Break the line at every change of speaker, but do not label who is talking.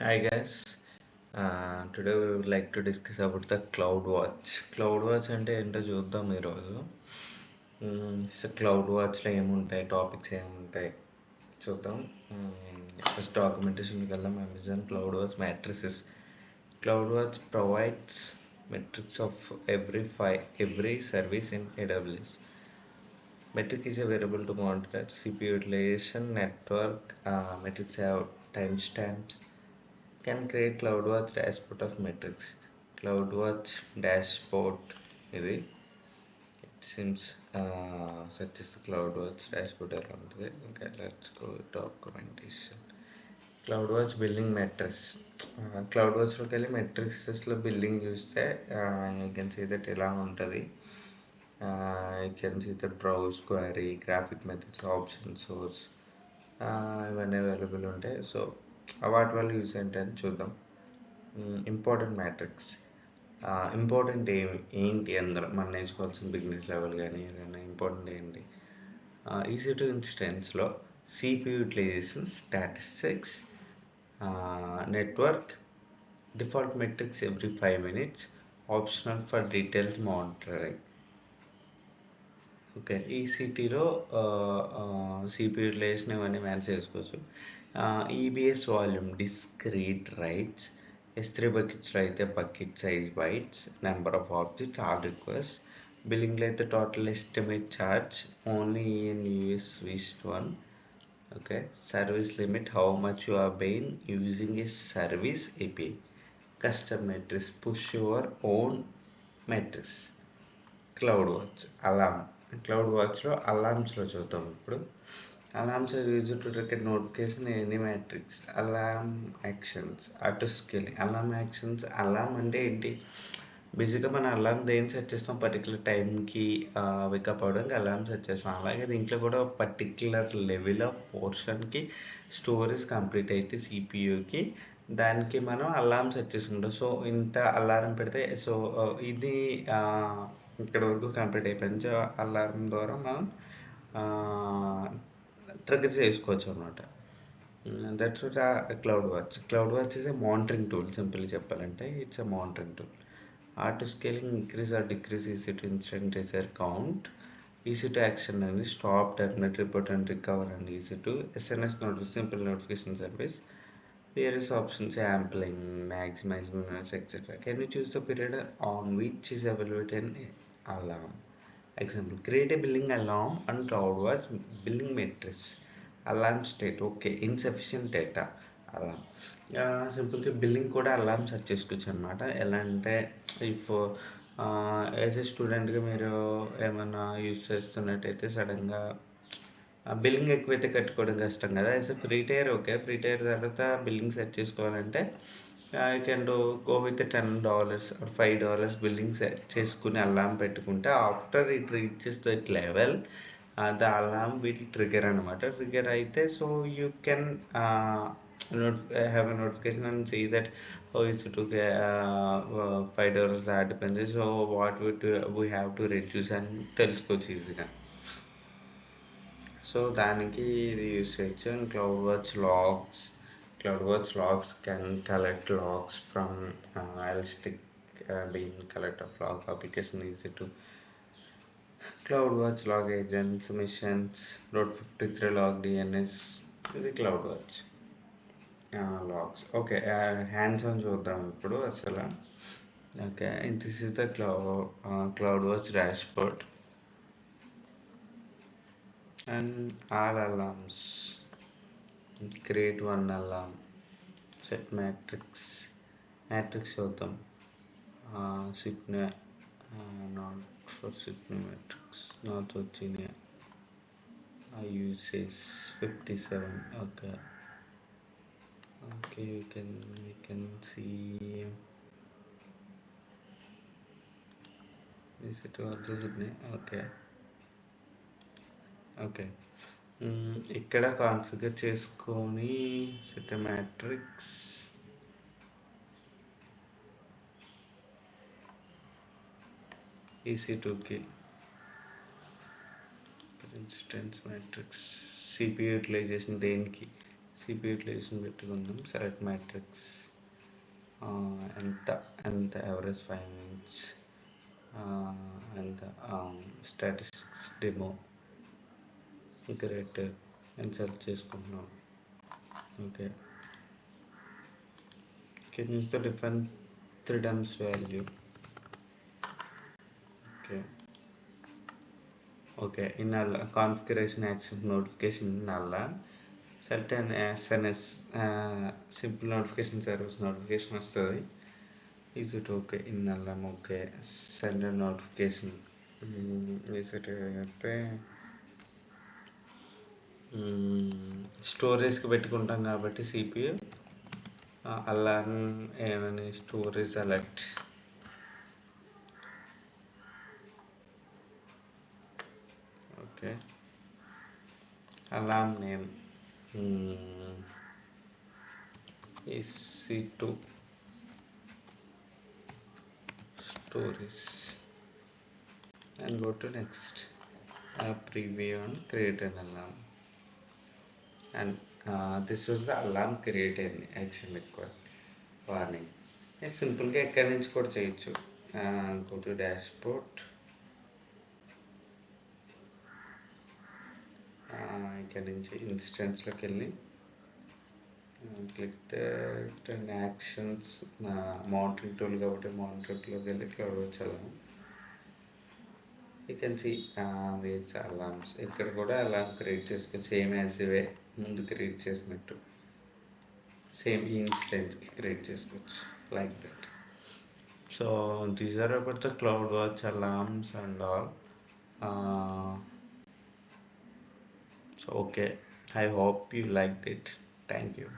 Hi guys, today we would like to discuss about the CloudWatch. CloudWatch అంటే ఏంటో చూద్దాం ఈరోజు. సో CloudWatchలో ఏముంటాయి, టాపిక్స్ ఏముంటాయి చూద్దాం. ఫస్ట్ డాక్యుమెంటేషన్కి వెళ్దాం. Amazon CloudWatch matrices. CloudWatch provides metrics of every service in AWS. Metric is a variable to monitor CPU utilization, network. Metrics have timestamps. Can create CloudWatch dashboard of metrics. CloudWatch dashboard ఇది it seems such as the CloudWatch dashboard ఎలా ఉంటుంది. Okay, let's go documentation. CloudWatch billing metrics. CloudWatchలోకి వెళ్ళి మెట్రిక్స్లో billing చూస్తే you can see that ఎలా ఉంటుంది. You can see the browse, query, graphic methods, option source ఇవన్నీ available ఉంటాయి. So వాటి వల్ల యూస్ ఏంటని చూద్దాం. ఇంపార్టెంట్ మ్యాట్రిక్స్ ఇంపార్టెంట్ ఏంటి అందరూ మనం నేర్చుకోవాల్సిన బిజినెస్ లెవెల్ కానీ ఏదైనా ఇంపార్టెంట్ ఏంటి. ఈసీ2 ఇన్స్టెన్స్లో CPU utilization, statistics, network, default metrics every 5 minutes, optional for details monitoring. Okay, ఈసీటీలో సిపియు యూటిలైజేషన్ ఇవన్నీ మేనేజ్ చేసుకోవచ్చు. EBS volume, discrete writes. S3 బకెట్స్లో అయితే bucket size bytes, number of objects, all request. బిల్లింగ్లో అయితే total estimate charge only in US west one. Okay, service limit, how much you are being using a service API. Custom metrics, push your own metrics. Cloud watch, Alam. Cloud వాచ్లో అలామ్స్లో చూద్దాం ఇప్పుడు. Alarms are used to trigger notification in any matrix. Alarm actions, auto scaling. Alarm actions, alarm అంటే ఏంటి? బేసిక్గా మన alarm దేని set చేస్తాం, particular టైంకి wake up అవ్వడానికి అలారం సెట్ చేస్తాం. అలాగే దీంట్లో కూడా పర్టికులర్ లెవెల్ ఆఫ్ పోర్షన్కి స్టోరేజ్ కంప్లీట్ అయితే సిపియూకి దానికి మనం అలారం సెట్ చేసుకుంటాం. సో ఇంత అలారం పెడితే సో ఇది ఇక్కడ వరకు కంప్లీట్ అయిపోయింది. సో అలారం ద్వారా మనం ట్రిగర్ చేసుకోవచ్చు అనమాట. That's what cloud watch. Cloud watch is a monitoring tool. సింపుల్గా చెప్పాలంటే it's a monitoring tool. Auto scaling, increase or decrease EC2 instance రిజర్ కౌంట్. ఈసీ2 యాక్షన్ అని stop, terminate, report and recover and EC2. SNS notification, simple notification service. Various options, sampling, maximize minutes, etc. Can you choose the period on which is evaluated an alarm? Example, create a billing alarm on CloudWatch billing matrix. Alarm state, okay, insufficient data. Alam సింపుల్గా billing కూడా alarm set చేసుకోవచ్చు అనమాట. ఎలా అంటే if as a స్టూడెంట్గా మీరు ఏమైనా use చేస్తున్నట్టయితే సడన్గా బిల్లింగ్ ఎక్కువైతే కట్టుకోవడం కష్టం కదా. As free tier, okay, free tier తర్వాత బిల్లింగ్ సెట్ చేసుకోవాలంటే you can go with $10 or $5 billing set చేసుకుని అలారం పెట్టుకుంటే after it reaches that level the alarm will trigger అనమాట. ట్రిగర్ అయితే so you can have a notification and see that it's to $5 దాటిపోయింది. So what we have to reduce అని తెలుసుకోవచ్చు ఈజీగా. So దానికి ఇది యూస్ చేయొచ్చు. And cloud watch logs can collect logs from elastic being collect of log application easy to cloud watch log agents, మిషన్స్, route 53 log DNS. ఇది cloud watch logs. Okay, hands on చూద్దాం ఇప్పుడు అసలు. Okay, this is the cloud watch dashboard and all alarms. Create one alarm. Set matrix చూద్దాం. సిగ్నే నాట్ ఫర్ సిగ్నే matrix, నాట్ వచ్చినాయి. Usage 57. Okay okay, we can see this it also సిగ్నే. ఓకే ఓకే, ఇక్కడ కాన్ఫిగర్ చేసుకొని సెట్ మ్యాట్రిక్స్ EC2కి ఇన్స్టెన్స్ మ్యాట్రిక్స్ సిపియు యూటిలైజేషన్ దేనికి CPU utilization పెట్టుకుందాం. సెలెక్ట్ మ్యాట్రిక్స్ ఎంత ఎవరేజ్ 5 minutes, ఎంత స్టాటిస్టిక్స్ డెమో గ్రేటర్ అని సెలెక్ట్ చేసుకుంటున్నాం. Okay, can use the different 3 times value. Okay, in a configuration action notification nalla select an SNS simple notification service notification వస్తుంది. Is it okay in nalla? Okay, send a notification. Is it అయితే స్టోరేజ్కి పెట్టుకుంటాం కాబట్టి CPU alarm ఏమని storage alert. Okay, alarm name is C2 stories and go to next. Preview and create an alarm, and this was the alarm created action required warning. సింపుల్గా ఎక్కడి నుంచి కూడా చేయొచ్చు. go to dashboard, ఇక్కడ నుంచి ఇన్స్టెన్స్లోకి వెళ్ళి click that actions monitoring tool కాబట్టి మానిటరింగ్ టూల్లోకి వెళ్ళి CloudWatch alarm. You can see where's alarms. ఇక్కడ కూడా అలారం క్రియేట్ చేసుకోవచ్చు, సేమ్ యాజ్ ఇవే ముందు క్రియేట్ చేసినట్టు సేమ్ ఇన్స్టెన్స్కి క్రియేట్ చేసుకోవచ్చు like that. So these are about the CloudWatch alarms and all. So okay, I hope you liked it. Thank you.